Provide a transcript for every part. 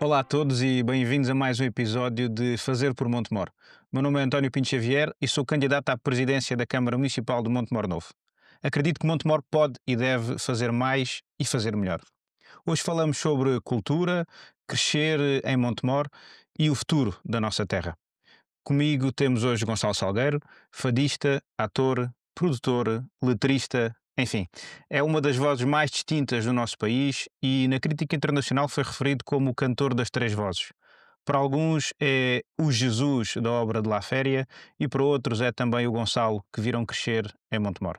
Olá a todos e bem-vindos a mais um episódio de Fazer por Montemor. Meu nome é António Pinto Xavier e sou candidato à presidência da Câmara Municipal de Montemor Novo. Acredito que Montemor pode e deve fazer mais e fazer melhor. Hoje falamos sobre cultura, crescer em Montemor e o futuro da nossa terra. Comigo temos hoje Gonçalo Salgueiro, fadista, ator, produtor, letrista, enfim, é uma das vozes mais distintas do nosso país e na crítica internacional foi referido como o cantor das três vozes. Para alguns é o Jesus da obra de La Féria e para outros é também o Gonçalo que viram crescer em Montemor.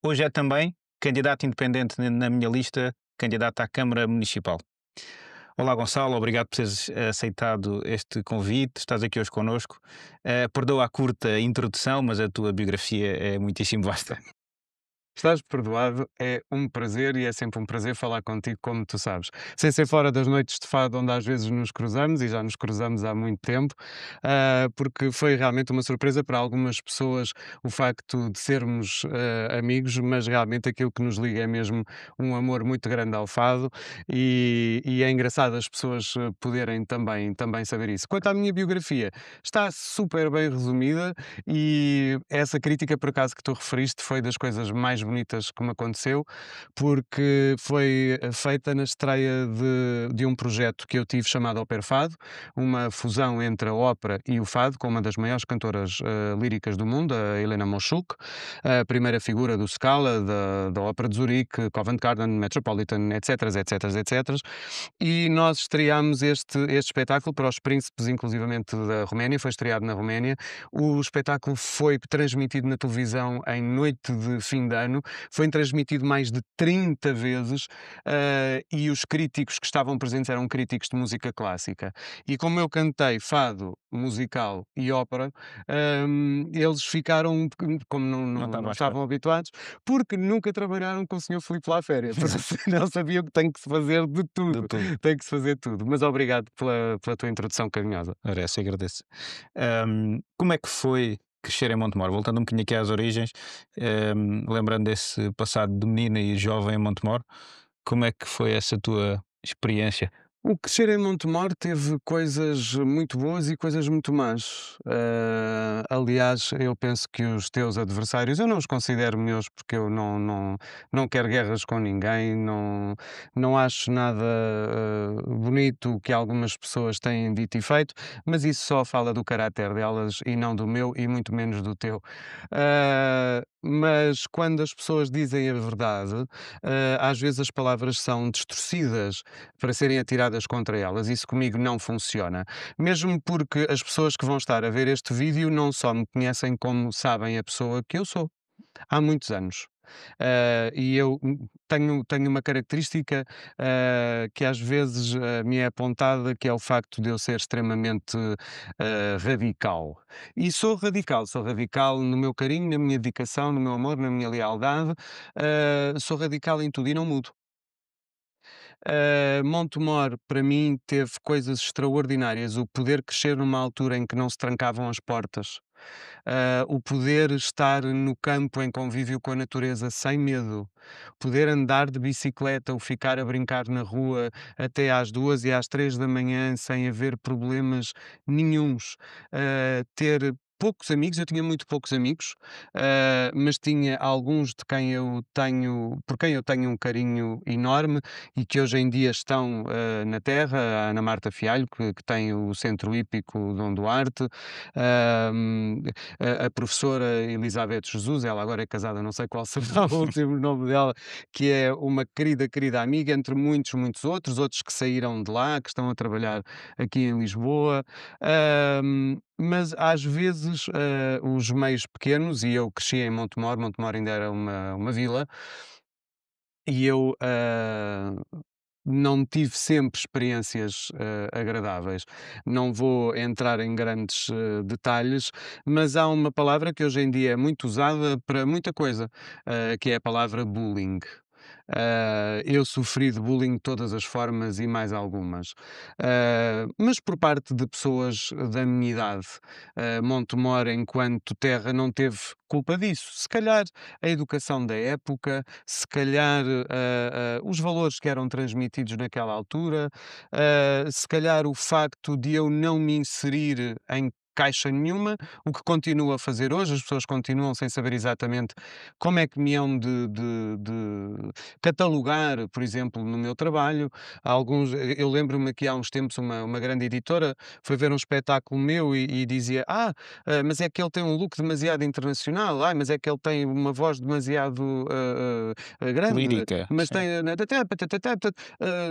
Hoje é também candidato independente na minha lista, candidato à Câmara Municipal. Olá Gonçalo, obrigado por teres aceitado este convite, estás aqui hoje connosco. Perdoa a curta introdução, mas a tua biografia é muitíssimo vasta. Estás perdoado, é um prazer e é sempre um prazer falar contigo, como tu sabes. Sem ser fora das noites de fado, onde às vezes nos cruzamos, e já nos cruzamos há muito tempo, porque foi realmente uma surpresa para algumas pessoas o facto de sermos amigos, mas realmente aquilo que nos liga é mesmo um amor muito grande ao fado, e é engraçado as pessoas poderem também saber isso. Quanto à minha biografia, está super bem resumida, e essa crítica, por acaso, que tu referiste, foi das coisas mais bonitas que me aconteceu, porque foi feita na estreia de um projeto que eu tive chamado Operfado, uma fusão entre a ópera e o fado, com uma das maiores cantoras líricas do mundo, a Helena Moshuk, a primeira figura do Scala, da Ópera de Zurique, Covent Garden, Metropolitan, etc, etc, etc. E nós estreámos este espetáculo para os príncipes, inclusivamente da Roménia, foi estreado na Roménia. O espetáculo foi transmitido na televisão em noite de fim de ano, foi transmitido mais de 30 vezes, e os críticos que estavam presentes eram críticos de música clássica. E como eu cantei fado, musical e ópera, eles ficaram, como não, Não não, estava não à espera. estavam habituados, porque nunca trabalharam com o senhor Filipe Laféria, portanto não sabiam que tem que se fazer de De tudo, tudo. tem que se fazer tudo. Mas obrigado pela tua introdução carinhosa. Ora, essa agradeço. Como é que foi crescer em Montemor? Voltando um bocadinho aqui às origens, lembrando desse passado de menina e jovem em Montemor, como é que foi essa tua experiência? O crescer em Montemor teve coisas muito boas e coisas muito más. Aliás, eu penso que os teus adversários, eu não os considero meus porque eu não quero guerras com ninguém, não acho nada bonito o que algumas pessoas têm dito e feito, mas isso só fala do caráter delas e não do meu e muito menos do teu. Mas quando as pessoas dizem a verdade, às vezes as palavras são distorcidas para serem atiradas contra elas. Isso comigo não funciona. Mesmo porque as pessoas que vão estar a ver este vídeo não só me conhecem como sabem a pessoa que eu sou há muitos anos. E eu tenho uma característica que às vezes me é apontada, que é o facto de eu ser extremamente radical. E sou radical no meu carinho, na minha dedicação, no meu amor, na minha lealdade, sou radical em tudo e não mudo. Montemor, para mim, teve coisas extraordinárias. O poder crescer numa altura em que não se trancavam as portas, o poder estar no campo em convívio com a natureza sem medo, poder andar de bicicleta ou ficar a brincar na rua até às 2 e às 3 da manhã sem haver problemas nenhuns, ter poucos amigos, eu tinha muito poucos amigos, mas tinha alguns de quem eu tenho por quem eu tenho um carinho enorme e que hoje em dia estão, na terra, a Ana Marta Fialho, que tem o Centro Hípico Dom Duarte, hum, a professora Elizabeth Jesus, ela agora é casada, não sei qual será o último nome dela, que é uma querida, querida amiga, entre muitos, muitos outros, outros que saíram de lá, que estão a trabalhar aqui em Lisboa. Mas às vezes, os meios pequenos, e eu cresci em Montemor, Montemor ainda era uma vila, e eu, não tive sempre experiências, agradáveis. Não vou entrar em grandes, detalhes, mas há uma palavra que hoje em dia é muito usada para muita coisa, que é a palavra bullying. Eu sofri de bullying de todas as formas e mais algumas. Mas por parte de pessoas da minha idade. Montemor, enquanto terra, não teve culpa disso. Se calhar a educação da época, se calhar os valores que eram transmitidos naquela altura, se calhar o facto de eu não me inserir em caixa nenhuma, o que continuo a fazer hoje, as pessoas continuam sem saber exatamente como é que me hão de catalogar, por exemplo, no meu trabalho. Eu lembro-me que há uns tempos uma grande editora foi ver um espetáculo meu e dizia: mas é que ele tem um look demasiado internacional, mas é que ele tem uma voz demasiado grande, Lírica, mas sim. tem.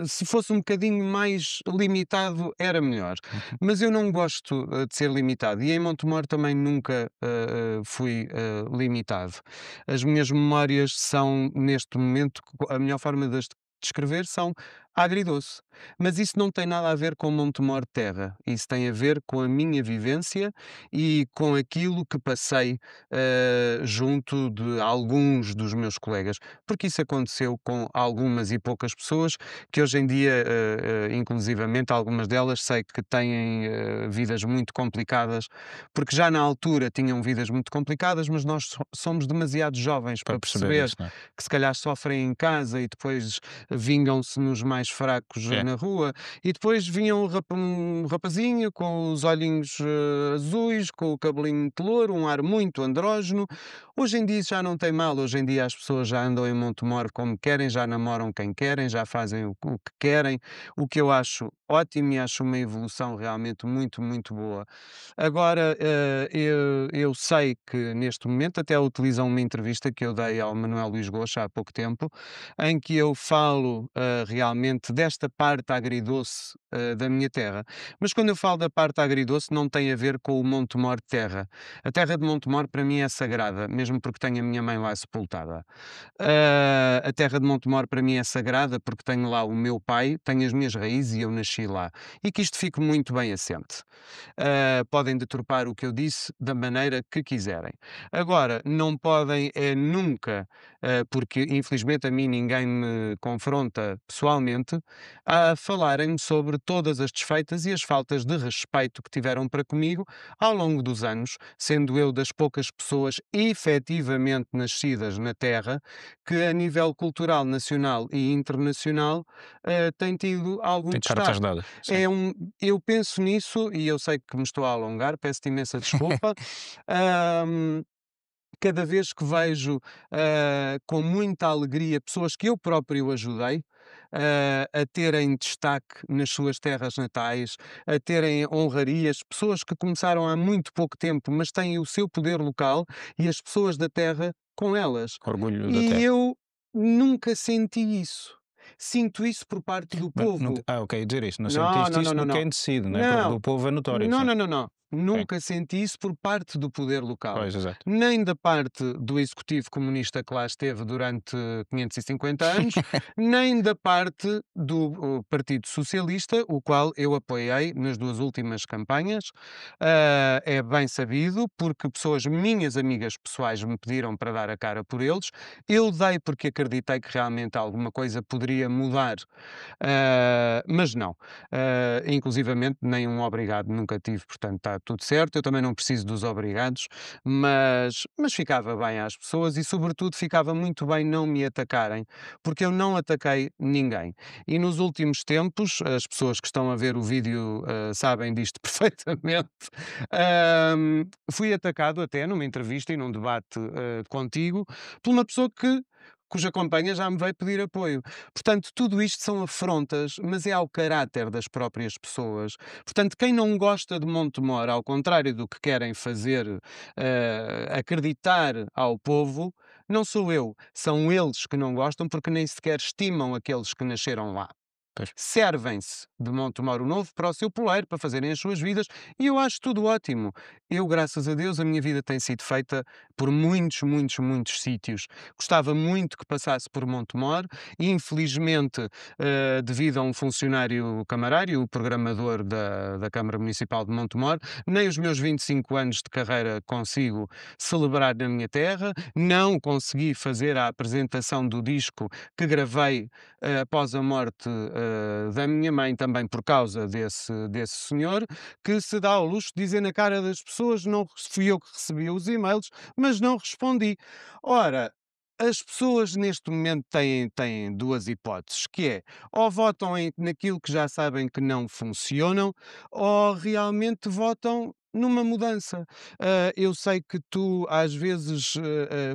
Se fosse um bocadinho mais limitado, era melhor. Uhum. Mas eu não gosto de ser limitado e em Montemor também nunca fui limitado. As minhas memórias são, neste momento, a melhor forma de as descrever são agridoce. Mas isso não tem nada a ver com Montemor terra. Isso tem a ver com a minha vivência e com aquilo que passei junto de alguns dos meus colegas. Porque isso aconteceu com algumas e poucas pessoas que hoje em dia, inclusivamente, algumas delas sei que têm vidas muito complicadas, porque já na altura tinham vidas muito complicadas, mas nós somos demasiado jovens Para para perceber perceber isso, não é? que se calhar sofrem em casa e depois vingam-se nos mais fracos É. na rua, e depois vinha um rapazinho com os olhinhos azuis, com o cabelinho muito louro, um ar muito andrógeno. Hoje em dia isso já não tem mal, hoje em dia as pessoas já andam em Montemor como querem, já namoram quem querem, já fazem o que querem, o que eu acho ótimo e acho uma evolução realmente muito, muito boa. Agora, eu sei que neste momento até utilizam uma entrevista que eu dei ao Manuel Luís Goxa há pouco tempo, em que eu falo, realmente desta parte agridoce, da minha terra. Mas quando eu falo da parte agridoce não tem a ver com o Montemor terra. A terra de Montemor para mim é sagrada, mesmo porque tenho a minha mãe lá sepultada. A terra de Montemor para mim é sagrada porque tenho lá o meu pai, tenho as minhas raízes e eu nasci lá. E que isto fique muito bem assente. Podem deturpar o que eu disse da maneira que quiserem. Agora, não podem é nunca, porque infelizmente a mim ninguém me confronta pessoalmente, a falarem sobre todas as desfeitas e as faltas de respeito que tiveram para comigo ao longo dos anos, sendo eu das poucas pessoas efetivamente nascidas na Terra que a nível cultural nacional e internacional tem tido algum Tem cartas destaque. dadas, sim. É um eu penso nisso e eu sei que me estou a alongar, peço-te imensa desculpa. Hum, Cada vez que vejo, com muita alegria pessoas que eu próprio ajudei, a terem destaque nas suas terras natais, a terem honrarias, pessoas que começaram há muito pouco tempo, mas têm o seu poder local e as pessoas da terra com elas. Orgulho da E terra. eu nunca senti isso. Sinto isso por parte do Mas não povo. ok, ia dizer isso, não Não, sentiste não, não, isso não, de não. quem decide, né, porque Não. do povo é notório, Não, sim. não, não, não. Ok. Nunca senti isso por parte do poder local. Pois, exato. Nem da parte do executivo comunista que lá esteve durante 550 anos, nem da parte do Partido Socialista, o qual eu apoiei nas 2 últimas campanhas. É bem sabido, porque pessoas minhas amigas pessoais me pediram para dar a cara por eles. Eu dei porque acreditei que realmente alguma coisa poderia mudar, mas não. Inclusivamente nem um obrigado nunca tive, portanto está tudo certo. Eu também não preciso dos obrigados, mas ficava bem às pessoas e sobretudo ficava muito bem não me atacarem, porque eu não ataquei ninguém. E nos últimos tempos, as pessoas que estão a ver o vídeo, sabem disto perfeitamente, fui atacado até numa entrevista e num debate, contigo, por uma pessoa cuja companhia já me veio pedir apoio. Portanto, tudo isto são afrontas, mas é ao caráter das próprias pessoas. Portanto, quem não gosta de Montemor, ao contrário do que querem fazer, acreditar ao povo, não sou eu, são eles que não gostam porque nem sequer estimam aqueles que nasceram lá. Pois. servem-se de Montemor o Novo para o seu poleiro, para fazerem as suas vidas, e eu acho tudo ótimo. Eu, graças a Deus, a minha vida tem sido feita por muitos, muitos, muitos sítios. Gostava muito que passasse por Montemor, e infelizmente, devido a um funcionário camarário, o programador da Câmara Municipal de Montemor, nem os meus 25 anos de carreira consigo celebrar na minha terra, não consegui fazer a apresentação do disco que gravei após a morte da minha mãe, também por causa desse senhor, que se dá ao luxo de dizer na cara das pessoas: não fui eu que recebi os e-mails, mas não respondi. Ora, as pessoas neste momento têm duas hipóteses, que é, ou votam naquilo que já sabem que não funcionam, ou realmente votam numa mudança. Eu sei que tu às vezes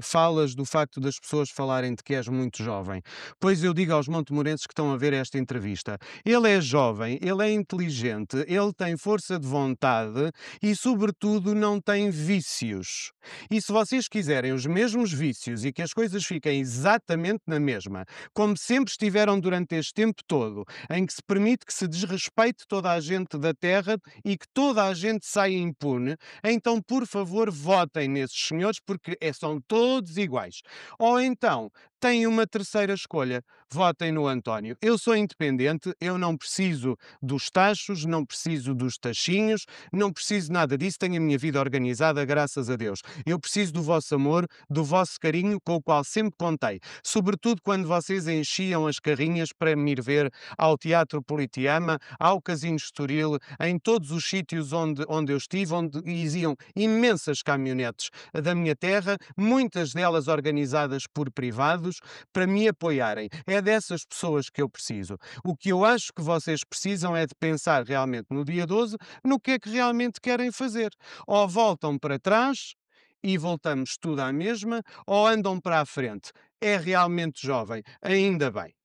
falas do facto das pessoas falarem de que és muito jovem. Pois eu digo aos montemorenses que estão a ver esta entrevista: ele é jovem, ele é inteligente, ele tem força de vontade e, sobretudo, não tem vícios. E se vocês quiserem os mesmos vícios e que as coisas fiquem exatamente na mesma, como sempre estiveram durante este tempo todo, em que se permite que se desrespeite toda a gente da terra e que toda a gente saia impune, então, por favor, votem nesses senhores, porque são todos iguais. Ou então, têm uma terceira escolha: votem no António. Eu sou independente, eu não preciso dos tachos, não preciso dos tachinhos, não preciso nada disso, tenho a minha vida organizada, graças a Deus. Eu preciso do vosso amor, do vosso carinho, com o qual sempre contei, sobretudo quando vocês enchiam as carrinhas para me ir ver ao Teatro Politeama, ao Casino Estoril, em todos os sítios onde eu estive, onde iam imensas caminhonetes da minha terra, muitas delas organizadas por privados, para me apoiarem. É dessas pessoas que eu preciso. O que eu acho que vocês precisam é de pensar realmente no dia 12 no que é que realmente querem fazer. Ou voltam para trás e voltamos tudo à mesma, ou andam para a frente. É realmente jovem, ainda bem.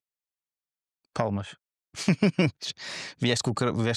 Palmas. Vieste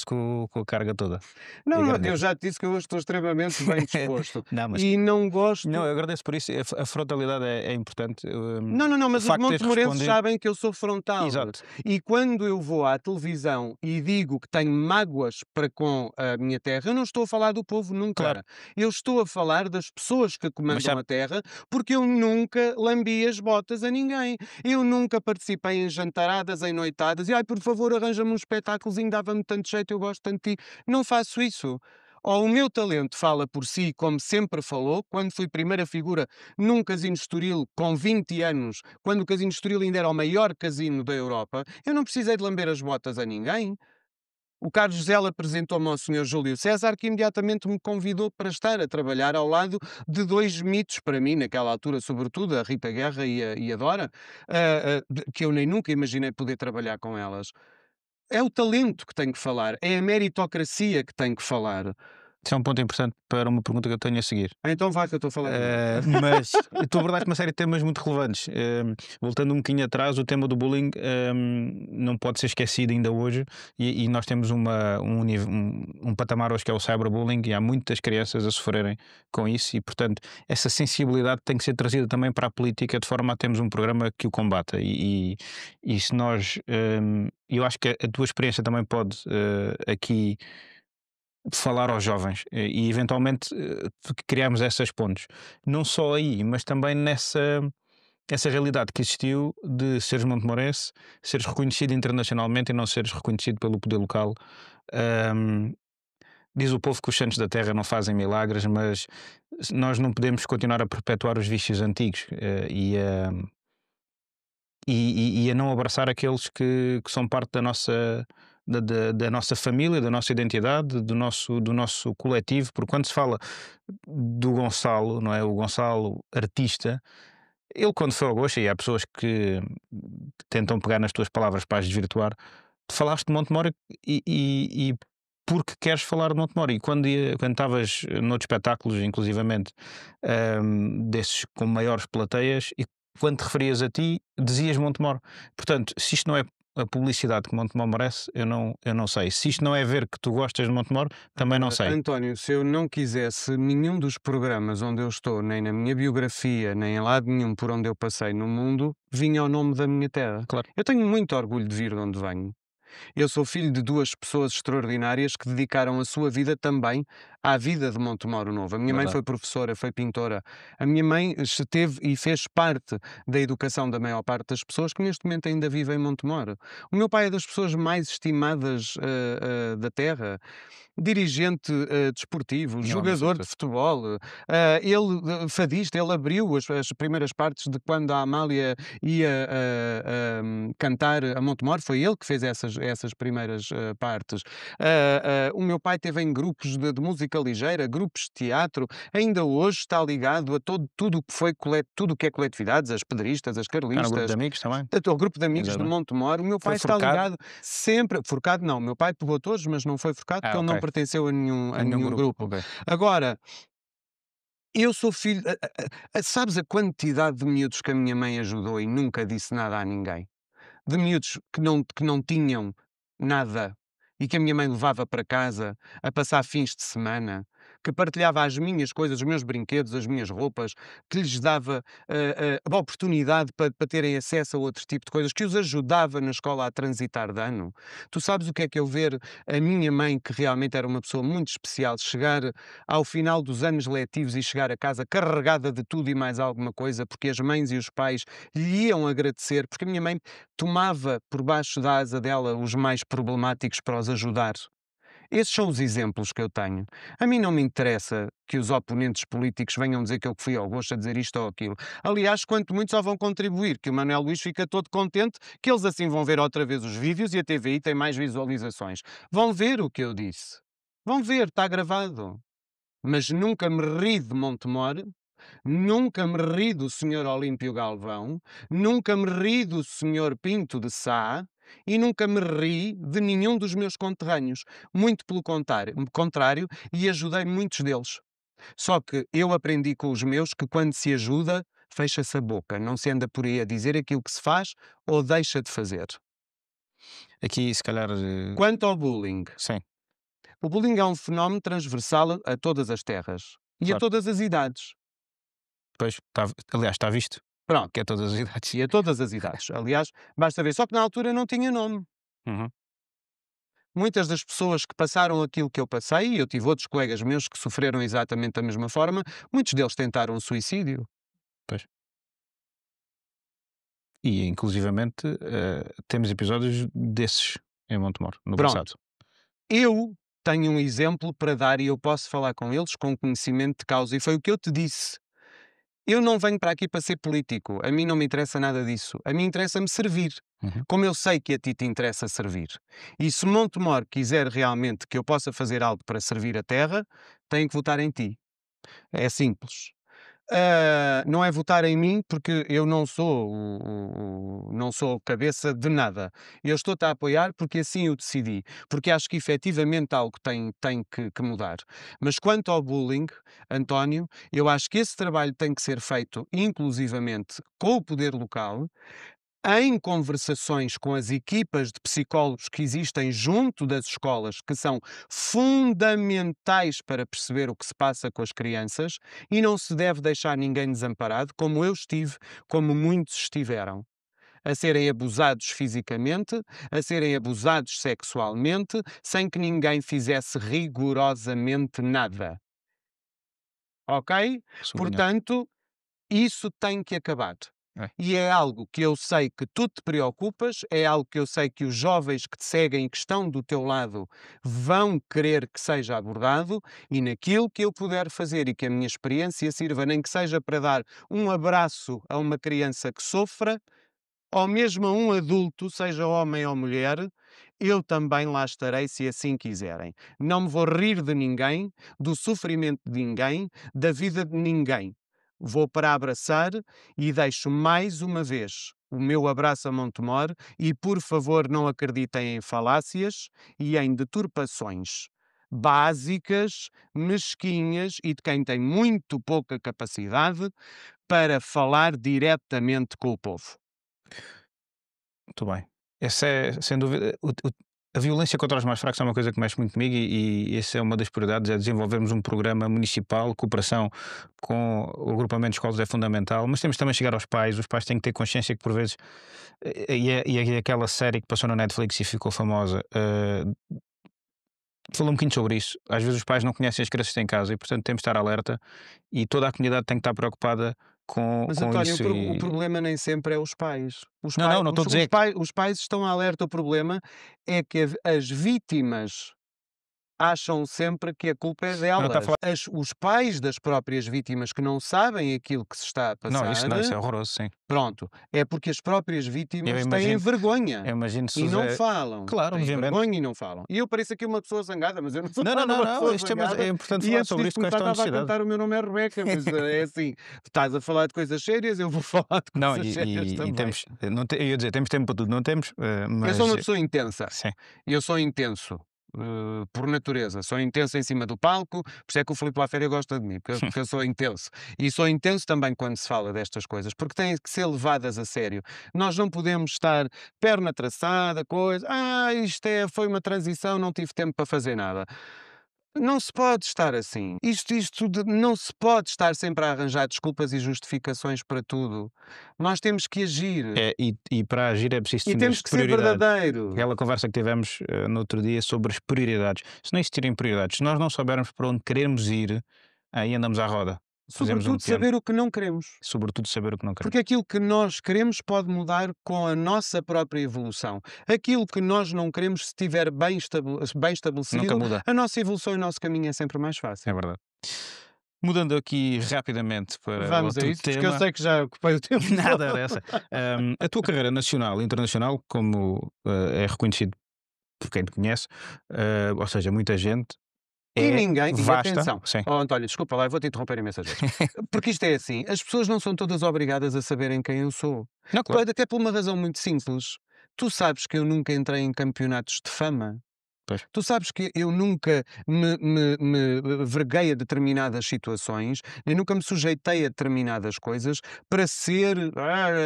com a carga toda. Não, eu Agradeço. já te disse que eu hoje estou extremamente bem disposto Não, mas e não não, gosto. eu agradeço por isso. A frontalidade é importante. Não, não, não, O mas os facto de teres montemorenses respondido. sabem que eu sou frontal. Exato, E quando eu vou à televisão e digo que tenho mágoas para com a minha terra, eu não estou a falar do povo claro. nunca. Eu estou a falar das pessoas que Mas comandam sabe, a terra, porque eu nunca lambi as botas a ninguém. Eu nunca participei em jantaradas, em noitadas, e ai, por favor, arranja-me um espetáculozinho, dava-me tanto jeito, eu gosto tanto de ti. Não faço isso. Ou o meu talento fala por si, como sempre falou, quando fui primeira figura num casino Estoril com 20 anos, quando o casino Estoril ainda era o maior casino da Europa, eu não precisei de lamber as botas a ninguém. O Carlos José apresentou-me ao Senhor Júlio César, que imediatamente me convidou para estar a trabalhar ao lado de dois mitos, para mim, naquela altura, sobretudo, a Rita Guerra e a Dora, que eu nem nunca imaginei poder trabalhar com elas. É o talento que tem que falar, é a meritocracia que tem que falar. isso é um ponto importante para uma pergunta que eu tenho a seguir. Então vai que eu estou a falar demais. Mas tu abordaste uma série de temas muito relevantes. Voltando um bocadinho atrás, o tema do bullying não pode ser esquecido ainda hoje, e nós temos um patamar hoje que é o cyberbullying, e há muitas crianças a sofrerem com isso, e portanto essa sensibilidade tem que ser trazida também para a política, de forma a termos um programa que o combata. E se nós, eu acho que a tua experiência também pode aqui falar aos jovens, e eventualmente criarmos essas pontes. Não só aí, mas também essa realidade que existiu de seres montemorense, seres reconhecido internacionalmente e não seres reconhecido pelo poder local. Ahm, Diz o povo que os santos da terra não fazem milagres, mas nós não podemos continuar a perpetuar os vícios antigos, e a não abraçar aqueles que são parte da nossa família, da nossa identidade, do nosso coletivo, porque quando se fala do Gonçalo, não é? O Gonçalo artista, ele quando foi ao Goxa, e há pessoas que tentam pegar nas tuas palavras para as desvirtuar, tu falaste de Montemor, e porque queres falar de Montemor, e quando estavas noutros espetáculos, inclusivamente, desses com maiores plateias, e quando te referias a ti, dizias Montemor. Portanto, se isto não é a publicidade que Montemor merece, eu não sei. Se isto não é ver que tu gostas de Montemor, também não sei. António, se eu não quisesse nenhum dos programas onde eu estou, nem na minha biografia, nem em lado nenhum por onde eu passei no mundo, vinha ao nome da minha terra. Claro. Eu tenho muito orgulho de vir de onde venho. Eu sou filho de 2 pessoas extraordinárias que dedicaram a sua vida também à vida de Montemoro Novo. A minha mãe Verdade. foi professora, foi pintora. A minha mãe esteve e fez parte da educação da maior parte das pessoas que neste momento ainda vivem em Montemoro. O meu pai é das pessoas mais estimadas, da terra. Dirigente, desportivo, Tinha lá no jogador de futuro. futebol, ele, fadista, ele abriu as primeiras partes de quando a Amália ia, cantar a Montemor, foi ele que fez essas primeiras, partes. O meu pai teve em grupos de música ligeira, grupos de teatro, ainda hoje está ligado a tudo o que foi tudo o que é coletividades, as pedristas, as Está no grupo de carlistas, amigos também? o grupo de amigos de Exatamente. Montemor. O meu Foi pai está forcado? ligado sempre forcado não, o meu pai pegou todos, mas não foi forcado porque Ah, ele não ok. pertenceu a A nenhum nenhum grupo, grupo. ok. Agora, eu sou filho sabes a quantidade de miúdos que a minha mãe ajudou e nunca disse nada a ninguém? De miúdos que não tinham nada e que a minha mãe levava para casa a passar fins de semana, que partilhava as minhas coisas, os meus brinquedos, as minhas roupas, que lhes dava a oportunidade para terem acesso a outro tipo de coisas, que os ajudava na escola a transitar de ano. Tu sabes o que é que eu ver a minha mãe, que realmente era uma pessoa muito especial, chegar ao final dos anos letivos e chegar a casa carregada de tudo e mais alguma coisa, porque as mães e os pais lhe iam agradecer, porque a minha mãe tomava por baixo da asa dela os mais problemáticos para os ajudar. Esses são os exemplos que eu tenho. A mim não me interessa que os oponentes políticos venham dizer que eu fui ao gosto a dizer isto ou aquilo. Aliás, quanto muito só vão contribuir, que o Manuel Luís fica todo contente, que eles assim vão ver outra vez os vídeos e a TVI tem mais visualizações. Vão ver o que eu disse. Vão ver, está gravado. Mas nunca me ri de Montemor, nunca me ri do senhor Olímpio Galvão, nunca me ri do senhor Pinto de Sá e nunca me ri de nenhum dos meus conterrâneos. Muito pelo contrário, e ajudei muitos deles. Só que eu aprendi com os meus que quando se ajuda, fecha-se a boca, não se anda por aí a dizer aquilo que se faz ou deixa de fazer. Aqui, se calhar, Quanto ao bullying, sim, o bullying é um fenómeno transversal a todas as terras e a claro. todas as idades. Pois, aliás, está visto, Pronto. que é todas as idades. E a todas as idades. Aliás, basta ver, só que na altura não tinha nome. Uhum, Muitas das pessoas que passaram aquilo que eu passei, e eu tive outros colegas meus que sofreram exatamente da mesma forma, muitos deles tentaram suicídio. pois. E inclusivamente, temos episódios desses em Montemor, no passado. Pronto. Eu tenho um exemplo para dar e eu posso falar com eles com conhecimento de causa, e foi o que eu te disse. Eu não venho para aqui para ser político, a mim não me interessa nada disso. A mim interessa-me servir, Uhum. como eu sei que a ti te interessa servir. E se Montemor quiser realmente que eu possa fazer algo para servir a terra, tem que votar em ti. É simples. Não é votar em mim, porque eu não sou não sou cabeça de nada. Eu estou-te a apoiar porque assim o decidi, porque acho que efetivamente algo tem que mudar. Mas quanto ao bullying, António, eu acho que esse trabalho tem que ser feito inclusivamente com o poder local, em conversações com as equipas de psicólogos que existem junto das escolas, que são fundamentais para perceber o que se passa com as crianças, e não se deve deixar ninguém desamparado, como eu estive, como muitos estiveram. A serem abusados fisicamente, a serem abusados sexualmente, sem que ninguém fizesse rigorosamente nada. Ok? Sublinhado. Portanto, isso tem que acabar. É. E é algo que eu sei que tu te preocupas, é algo que eu sei que os jovens que te seguem e que estão do teu lado vão querer que seja abordado, e naquilo que eu puder fazer e que a minha experiência sirva, nem que seja para dar um abraço a uma criança que sofra, ou mesmo a um adulto, seja homem ou mulher, eu também lá estarei se assim quiserem. Não me vou rir de ninguém, do sofrimento de ninguém, da vida de ninguém. Vou para abraçar e deixo mais uma vez o meu abraço a Montemor e, por favor, não acreditem em falácias e em deturpações básicas, mesquinhas e de quem tem muito pouca capacidade para falar diretamente com o povo. Muito bem. Esse é, sem dúvida, A violência contra os mais fracos é uma coisa que mexe muito comigo e essa é uma das prioridades, é desenvolvermos um programa municipal, cooperação com o agrupamento de escolas é fundamental, mas temos também de chegar aos pais, os pais têm que ter consciência que por vezes, e aquela série que passou na Netflix e ficou famosa, falou um bocadinho sobre isso. Às vezes os pais não conhecem as crianças que têm em casa e, portanto, temos de estar alerta e toda a comunidade tem que estar preocupada Mas com António, isso. o problema nem sempre é os pais. Não, não, não estou a dizer que. Os pais estão alerta, o problema é que as vítimas acham sempre que a culpa é Não, está a delas. falar. Os pais das próprias vítimas que não sabem aquilo que se está a Não, passar, isso é horroroso, sim. pronto, é porque as próprias Eu vítimas têm imagino, vergonha eu imagino se e não fizer. falam. Claro, Têm obviamente. vergonha e não falam. E eu pareço aqui uma pessoa zangada, mas eu não sou Não, não, nada não, uma não. pessoa Isto é zangada. importante E falar antes sobre disto isto com começar, esta estava a honestidade. cantar o meu nome é Rebeca, mas é assim, estás a falar de coisas sérias, eu vou falar de Não, coisas sérias e também. temos. Não eu ia dizer, temos tempo para tudo, não temos, Eu sou mas. uma pessoa intensa. Sim. Eu sou intenso, por natureza. Sou intenso em cima do palco, por isso é que o Filipe Laféria gosta de mim, porque eu sou intenso. E sou intenso também quando se fala destas coisas, porque têm que ser levadas a sério. Nós não podemos estar perna traçada, coisa. Foi uma transição, não tive tempo para fazer nada. Não se pode estar assim. Não se pode estar sempre a arranjar desculpas e justificações para tudo. Nós temos que agir E para agir é preciso e definir temos as que ser prioridades. verdadeiros. Aquela conversa que tivemos no outro dia sobre as prioridades. Se não existirem prioridades, se nós não soubermos para onde queremos ir, aí andamos à roda. Fazemos um Sobretudo, piano. saber o que não queremos. Sobretudo saber o que não queremos. Porque aquilo que nós queremos pode mudar com a nossa própria evolução. Aquilo que nós não queremos, se estiver bem Nunca estabelecido, muda. a nossa evolução e o nosso caminho é sempre mais fácil. É verdade. Mudando aqui rapidamente para Vamos a outro isso, porque eu tema. sei que já ocupei o tempo. Nada era essa. A tua carreira nacional e internacional, como é reconhecido por quem te conhece, ou seja, muita gente, E é ninguém, e vasta. atenção, Sim. António, desculpa lá, eu vou-te interromper imensas vezes. Porque isto é assim, as pessoas não são todas obrigadas a saberem quem eu sou. Não, claro. Até por uma razão muito simples. Tu sabes que eu nunca entrei em campeonatos de fama. Pois. Tu sabes que eu nunca me verguei a determinadas situações, eu nunca me sujeitei a determinadas coisas para ser.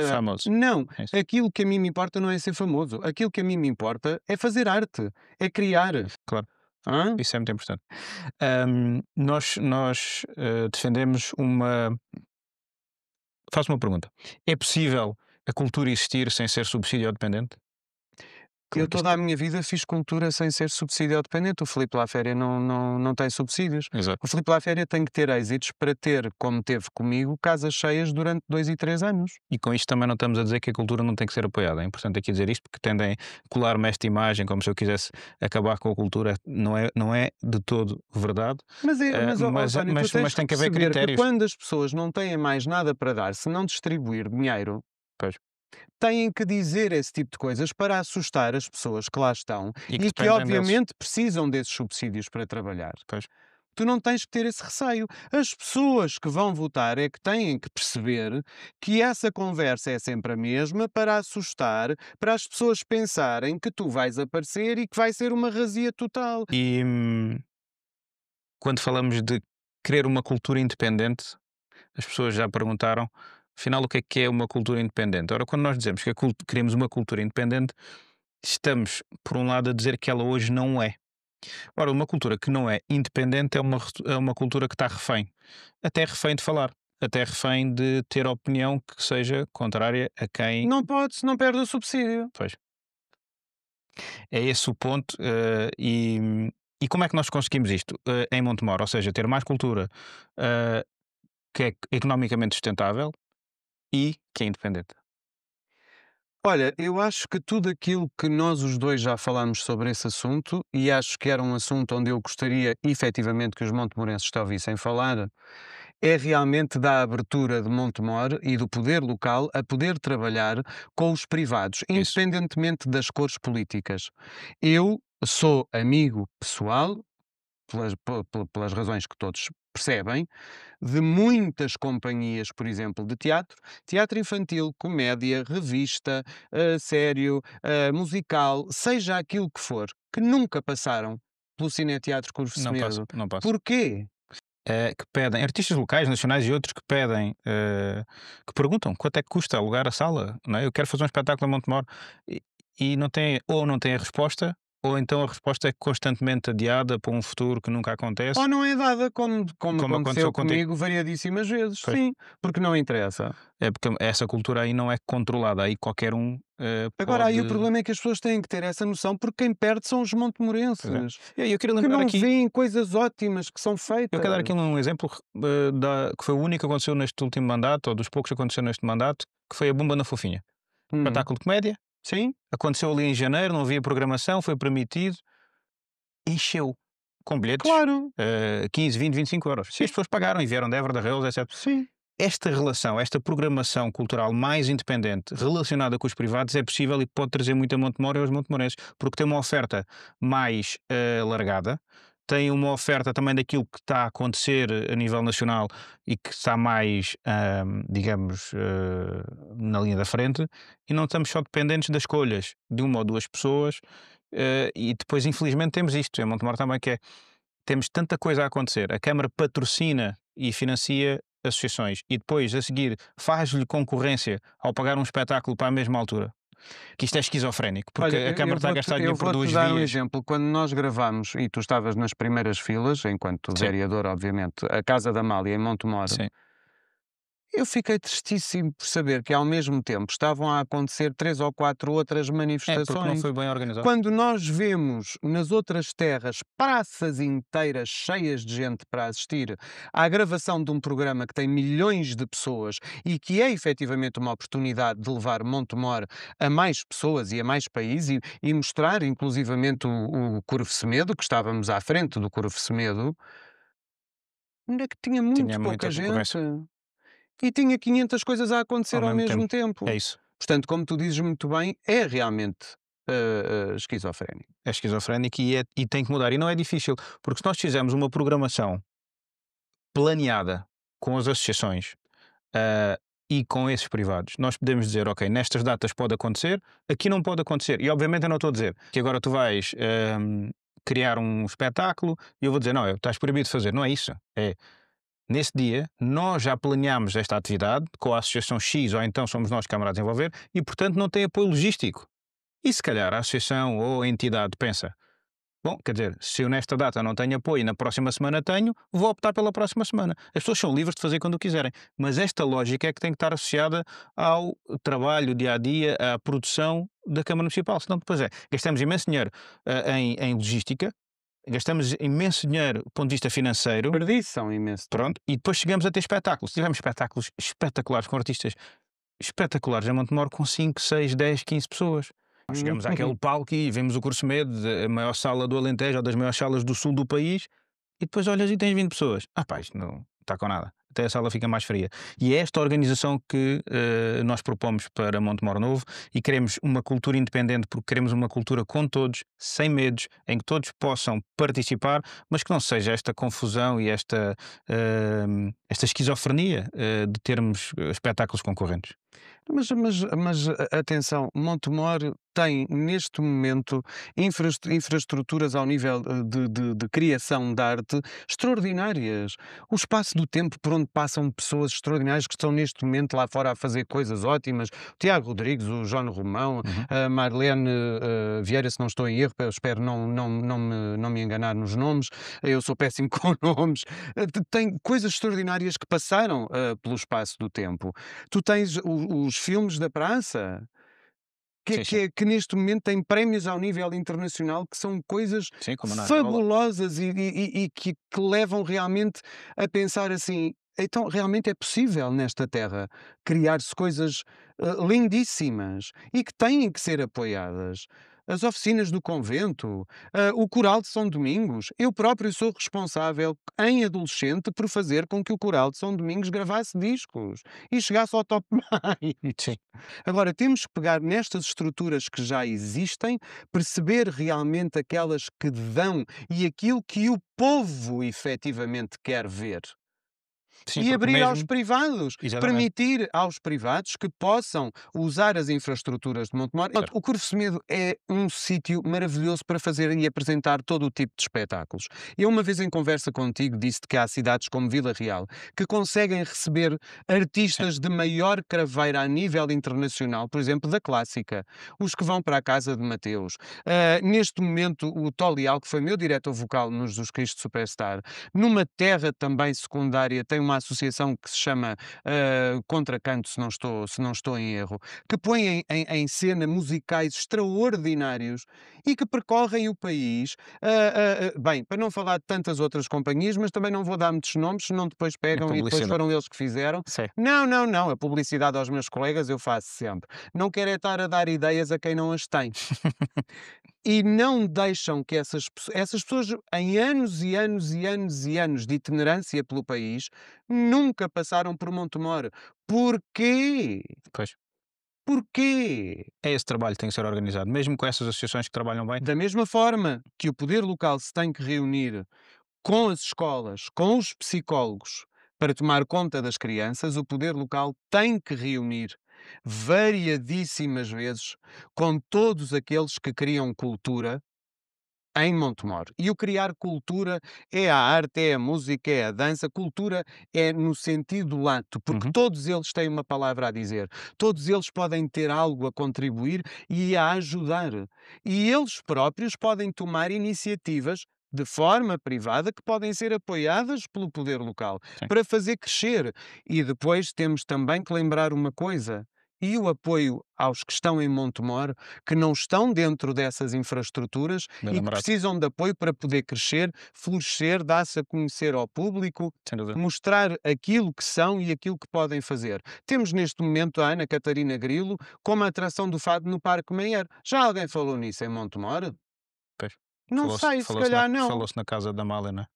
Famoso. Não, É isso. aquilo que a mim me importa não é ser famoso. Aquilo que a mim me importa é fazer arte, é criar. Claro. Hã? Isso é muito importante. Nós defendemos uma. Faço uma pergunta. É possível a cultura existir sem ser subsídio dependente? Eu Como é que toda a minha vida fiz cultura sem ser subsídio dependente. O Filipe Laféria não tem subsídios. Exato. O Filipe Laféria tem que ter êxitos para ter, como teve comigo, casas cheias durante 2 e 3 anos. E com isto também não estamos a dizer que a cultura não tem que ser apoiada. É importante aqui dizer isto porque tendem a colar-me esta imagem como se eu quisesse acabar com a cultura. Não é de todo verdade. Mas, António, tu tens Mas tem que que haver perceber que critérios. quando as pessoas não têm mais nada para dar, se não distribuir dinheiro, Pois. têm que dizer esse tipo de coisas para assustar as pessoas que lá estão E que e que dependem deles. obviamente precisam desses subsídios para trabalhar. Pois. Tu não tens que ter esse receio. As pessoas que vão votar é que têm que perceber que essa conversa é sempre a mesma para assustar, para as pessoas pensarem que tu vais aparecer e que vai ser uma razia total. E quando falamos de querer uma cultura independente, as pessoas já perguntaram, afinal, o que é uma cultura independente? Ora, quando nós dizemos que queremos uma cultura independente, estamos, por um lado, a dizer que ela hoje não é. Ora, uma cultura que não é independente é uma cultura que está refém. Até refém de falar. Até refém de ter opinião que seja contrária a quem. Não pode, se não perde o subsídio. Pois. É esse o ponto. E como é que nós conseguimos isto em Montemor? Ou seja, ter mais cultura que é economicamente sustentável e que é independente. Olha, eu acho que tudo aquilo que nós os dois já falámos sobre esse assunto, e acho que era um assunto onde eu gostaria efetivamente que os montemorenses te ouvissem falar, é realmente da abertura de Montemor e do poder local a poder trabalhar com os privados, Isso. independentemente das cores políticas. Eu sou amigo pessoal, pelas razões que todos percebem, de muitas companhias, por exemplo, de teatro, teatro infantil, comédia, revista, sério, musical, seja aquilo que for, que nunca passaram pelo Cineteatro Curvo Não passa, Semedo. não passa. Porquê? Que pedem, artistas locais, nacionais e outros que pedem, que perguntam quanto é que custa alugar a sala, não é? Eu quero fazer um espetáculo em Montemor e não têm, ou não têm a resposta, ou então a resposta é constantemente adiada para um futuro que nunca acontece, Ou não é dada, como como aconteceu aconteceu contigo. comigo variadíssimas vezes, Pois. sim, porque não interessa. É porque essa cultura aí não é controlada, aí qualquer um Agora pode. aí o problema é que as pessoas têm que ter essa noção, porque quem perde são os Pois é. montemorenses, Eu queria que lembrar não aqui, veem coisas ótimas que são eu quero dar aqui feitas. um exemplo que foi o único que aconteceu neste último mandato, ou dos poucos que aconteceu neste mandato, que foi a Bomba na Fofinha. Hum, Espetáculo de comédia, sim, aconteceu ali em janeiro, não havia programação, foi permitido, encheu com bilhetes claro, 15, 20, 25 euros. E as sim, pessoas pagaram e vieram de Évora, da Reus, etc. sim. Esta relação, esta programação cultural mais independente relacionada com os privados é possível e pode trazer muita Montemor aos montemorenses, porque tem uma oferta mais largada, tem uma oferta também daquilo que está a acontecer a nível nacional e que está mais, digamos, na linha da frente, e não estamos só dependentes das escolhas de uma ou duas pessoas. E depois, infelizmente, temos isto em Montemor também, que é temos tanta coisa a acontecer. A Câmara patrocina e financia associações e depois, a seguir, faz-lhe concorrência ao pagar um espetáculo para a mesma altura. Que isto é esquizofrénico, porque Olha, a eu Câmara está a vou-te gastar eu dinheiro por vou-te duas dar um vias. exemplo. Quando nós gravamos, e tu estavas nas primeiras filas, enquanto Sim, vereador, obviamente, a Casa da Amália, em Montemor, sim. eu fiquei tristíssimo por saber que, ao mesmo tempo, estavam a acontecer 3 ou 4 outras É porque não manifestações. foi bem organizado. Quando nós vemos nas outras terras praças inteiras cheias de gente para assistir à gravação de um programa que tem milhões de pessoas e que é efetivamente uma oportunidade de levar Montemor a mais pessoas e a mais países e mostrar inclusivamente o Curvo Semedo, que estávamos à frente do Curvo Semedo, ainda que tinha Tinha muito pouca muita gente. concorrência E tinha 500 coisas a ao acontecer ao mesmo mesmo tempo. É tempo. isso. Portanto, como tu dizes muito bem, é realmente, esquizofrénico. É esquizofrénico e tem que mudar. E não é difícil, porque se nós fizermos uma programação planeada com as associações, ah, e com esses privados, nós podemos dizer, ok, nestas datas pode acontecer, aqui não pode acontecer. E obviamente eu não estou a dizer que agora tu vais criar um espetáculo e eu vou dizer, não, estás proibido de fazer. Não é isso. É, nesse dia, nós já planeámos esta atividade com a Associação X ou então somos nós que vamos a desenvolver e, portanto, não tem apoio logístico. E se calhar a associação ou a entidade pensa, bom, quer dizer, se eu nesta data não tenho apoio e na próxima semana tenho, vou optar pela próxima semana. As pessoas são livres de fazer quando quiserem, mas esta lógica é que tem que estar associada ao trabalho dia a dia, à produção da Câmara Municipal. Senão, depois gastamos imenso dinheiro em logística, gastamos imenso dinheiro do ponto de vista financeiro, Desperdiçam imenso tempo. pronto, e depois chegamos a ter espetáculos. Tivemos espetáculos espetaculares com artistas espetaculares em Montemor com 5, 6, 10, 15 pessoas. Nós chegamos àquele palco e vemos o Curso Medo, a maior sala do Alentejo, ou das maiores salas do sul do país, e depois olhas e tens 20 pessoas. Ah, pá, isto não está com nada. Até a sala fica mais fria. E é esta organização que nós propomos para Montemor Novo e queremos uma cultura independente porque queremos uma cultura com todos, sem medos, em que todos possam participar, mas que não seja esta confusão e esta esquizofrenia de termos espetáculos concorrentes. Atenção, Montemor tem neste momento infraestruturas ao nível de criação de arte extraordinárias. O espaço do tempo por onde passam pessoas extraordinárias que estão neste momento lá fora a fazer coisas ótimas. O Tiago Rodrigues, o João Romão, Uhum. a Marlene Vieira, se não estou em erro, eu espero não me enganar nos nomes, eu sou péssimo com nomes. Tem coisas extraordinárias que passaram pelo espaço do tempo. Tu tens os filmes da praça, Sim, sim. que neste momento têm prémios ao nível internacional, que são coisas Sim, como na Angola. fabulosas e que levam realmente a pensar assim: "Então realmente é possível nesta terra criar-se coisas, lindíssimas e que têm que ser apoiadas". As oficinas do convento, o coral de São Domingos. Eu próprio sou responsável, em adolescente, por fazer com que o coral de São Domingos gravasse discos e chegasse ao top Sim. mais. Agora, temos que pegar nestas estruturas que já existem, perceber realmente aquelas que dão e aquilo que o povo efetivamente quer ver. Sim, e porque abrir aos mesmo privados, exatamente, permitir aos privados que possam usar as infraestruturas de Montemor. certo. O Curvo Semedo é um sítio maravilhoso para fazer e apresentar todo o tipo de espetáculos. Eu uma vez em conversa contigo disse-te que há cidades como Vila Real que conseguem receber Sim, artistas de maior craveira a nível internacional, por exemplo, da clássica, os que vão para a Casa de Mateus. Neste momento, o Tolial, que foi meu diretor vocal nos Jesus Cristo Superstar, numa terra também secundária, tem uma associação que se chama Contracanto, se não estou em erro, que põe em cena musicais extraordinários e que percorrem o país. Bem, para não falar de tantas outras companhias, mas também não vou dar muitos nomes, senão depois é pegam e depois publicidade. foram eles que fizeram. Sim. Não, não, não, a publicidade aos meus colegas eu faço sempre. Não quero é estar a dar ideias a quem não as tem. E não deixam que essas pessoas, em anos e anos e anos e anos de itinerância pelo país, nunca passaram por Montemor. Porquê? Pois. Porquê? É esse trabalho que tem que ser organizado, mesmo com essas associações que trabalham bem. Da mesma forma que o poder local se tem que reunir com as escolas, com os psicólogos, para tomar conta das crianças, o poder local tem que reunir variadíssimas vezes com todos aqueles que criam cultura em Montemor. E o criar cultura é a arte, é a música, é a dança. Cultura é no sentido lato, porque Uhum, todos eles têm uma palavra a dizer, todos eles podem ter algo a contribuir e a ajudar. E eles próprios podem tomar iniciativas de forma privada que podem ser apoiadas pelo poder local sim, para fazer crescer. E depois temos também que lembrar uma coisa. E o apoio aos que estão em Montemor, que não estão dentro dessas infraestruturas bem e que lembrado, precisam de apoio para poder crescer, florescer, dar-se a conhecer ao público, sem dúvida. mostrar aquilo que são e aquilo que podem fazer. Temos neste momento a Ana Catarina Grilo como a atração do fado no Parque Meyer. Já alguém falou nisso em Montemor? Pois. Não Falou-se sei, se falou-se na calhar não. falou-se na casa da Amália, não é?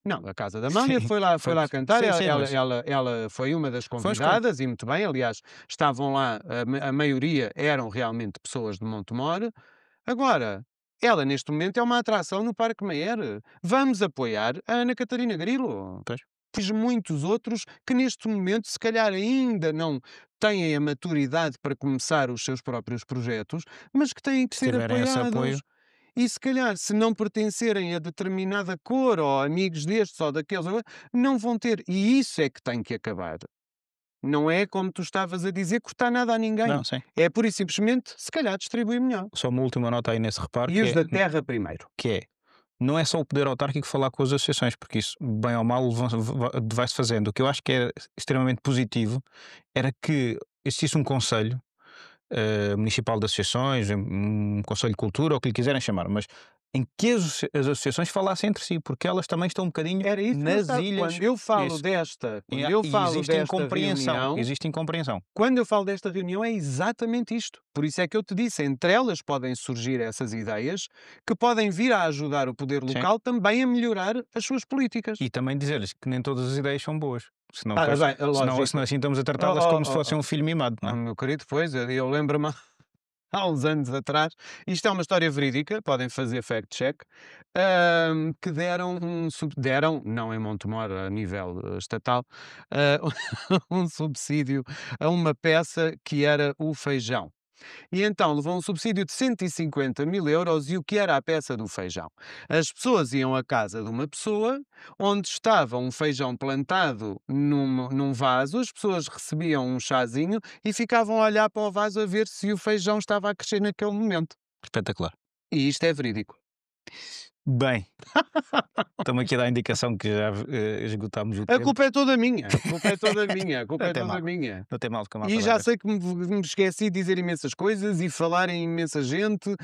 Não, a casa da Amália Sim, foi lá cantar, sim, ela sim, ela mas ela ela foi uma das foi uma escolha. convidadas e muito bem, aliás, estavam lá, a maioria eram realmente pessoas de Montemor. Agora, ela neste momento é uma atração no Parque Mayer. Vamos apoiar a Ana Catarina Grilo. Pois, Tens muitos outros que neste momento se calhar ainda não têm a maturidade para começar os seus próprios projetos, mas que têm que se ser tiverem esse apoio, apoiados. E se calhar, se não pertencerem a determinada cor ou amigos destes ou daqueles, não vão ter. E isso é que tem que acabar. Não é como tu estavas a dizer, cortar nada a não, ninguém. sim. É pura e simplesmente, se calhar, distribuir melhor. Só uma última nota aí nesse reparo E os da terra primeiro. que é, não é só o poder autárquico falar com as associações, porque isso, bem ou mal, vai-se fazendo. O que eu acho que era extremamente positivo era que existisse um conselho municipal de associações, um conselho de cultura, ou o que lhe quiserem chamar, mas em que as associações falassem entre si, porque elas também estão um bocadinho Era isso que eu nas estava. ilhas. Isso. Quando eu E falo existe desta incompreensão. reunião, Existe incompreensão. quando eu falo desta reunião é exatamente isto. Por isso é que eu te disse, entre elas podem surgir essas ideias que podem vir a ajudar o poder Sim. local também a melhorar as suas políticas. E também dizer-lhes que nem todas as ideias são boas. Senão, Ah, depois, bem, é senão lógico. assim estamos a Oh, tratá-las oh, como se oh, fossem um filho mimado, não oh, é? meu querido, pois, eu lembro-me há uns anos atrás, isto é uma história verídica, podem fazer fact-check, que deram, não em Montemor, a nível estatal, ah, um subsídio a uma peça que era o feijão. E então levou um subsídio de 150.000 euros e o que era a peça do feijão? As pessoas iam à casa de uma pessoa onde estava um feijão plantado num vaso, as pessoas recebiam um chazinho e ficavam a olhar para o vaso a ver se o feijão estava a crescer naquele momento. Espetacular. E isto é verídico. Bem, estamos aqui a dar a indicação que já esgotámos o A tempo. culpa é toda minha, a culpa é toda minha, a culpa Não é tem toda mal. minha. Não tem mal que a malta E vai já ver. sei que me esqueci de dizer imensas coisas e falar em imensa gente,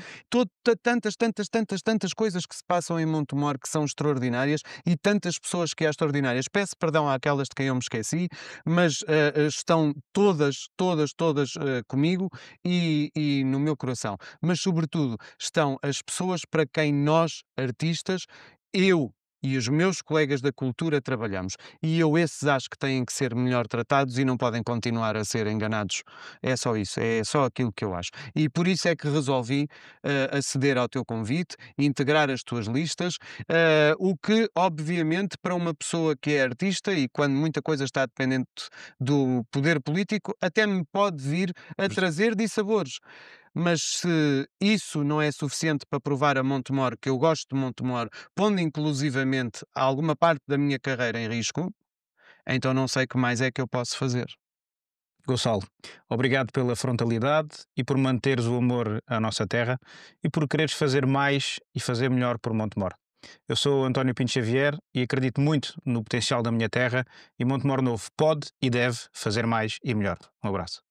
tantas, tantas, tantas, tantas coisas que se passam em Montemor que são extraordinárias e tantas pessoas que é extraordinárias. Peço perdão àquelas de quem eu me esqueci, mas estão todas, todas, todas comigo e no meu coração. Mas, sobretudo, estão as pessoas para quem nós, artistas, eu e os meus colegas da cultura trabalhamos. E eu esses acho que têm que ser melhor tratados e não podem continuar a ser enganados. É só isso, é só aquilo que eu acho. E por isso é que resolvi aceder ao teu convite, integrar as tuas listas, o que, obviamente, para uma pessoa que é artista e quando muita coisa está dependente do poder político, até me pode vir a trazer dissabores. Mas se isso não é suficiente para provar a Montemor que eu gosto de Montemor, pondo inclusivamente alguma parte da minha carreira em risco, então não sei o que mais é que eu posso fazer. Gonçalo, obrigado pela frontalidade e por manteres o amor à nossa terra e por quereres fazer mais e fazer melhor por Montemor. Eu sou António Pinto Xavier e acredito muito no potencial da minha terra e Montemor Novo pode e deve fazer mais e melhor. Um abraço.